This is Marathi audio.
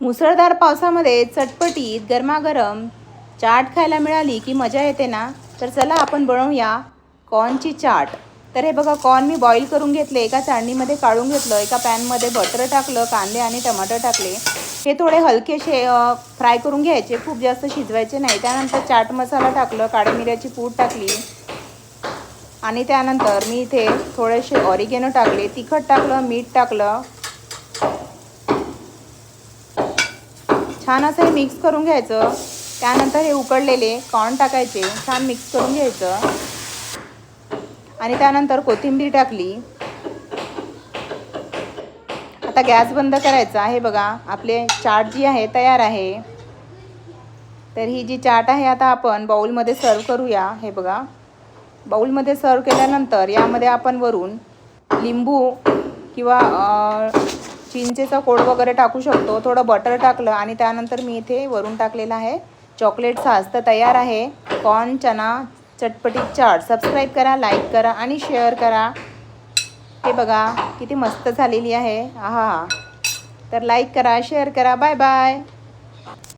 मुसळधार पावसामध्ये चटपटीत गरमागरम चाट खायला मिळाली की मजा येते ना. तर चला आपण बनवूया कॉर्नची चाट. तर हे बघा, कॉर्न मी बॉईल करून घेतले, एका चाळणीमध्ये काढून घेतलं, एका पॅनमध्ये बटर टाकलं, कांदे आणि टमाटर टाकले. हे थोडे हलकेसे फ्राय करून घ्यायचे, खूप जास्त शिजवायचे नाही. त्यानंतर चाट मसाला टाकलं, काळी मिऱ्याची पूड टाकली आणि त्यानंतर मी इथे थोडेसे ऑरिगेनो टाकले, तिखट टाकलं, मीठ टाकलं. छान असं हे मिक्स करून घ्यायचं. त्यानंतर हे उकडलेले कॉर्न टाकायचे, छान मिक्स करून घ्यायचं आणि त्यानंतर कोथिंबीर टाकली. आता गॅस बंद करायचा. हे बघा, आपले चाट जी आहे तयार आहे. तर ही जी चाट आहे आता आपण बाउलमध्ये सर्व करूया. हे बघा, बाउलमध्ये सर्व केल्यानंतर यामध्ये आपण वरून लिंबू किंवा चिंचेचा कोड वगैरे टाकू शकतो. थोडं बटर टाकलं आणि त्यानंतर मी इथे वरून टाकलेलं आहे चॉकलेट सॉस. तर तयार आहे कॉर्न चना चटपटीत चाट. सबस्क्राईब करा, लाईक करा आणि शेअर करा. हे बघा किती मस्त झालेली आहे. आहा, तर लाईक करा, शेअर करा. Bye bye.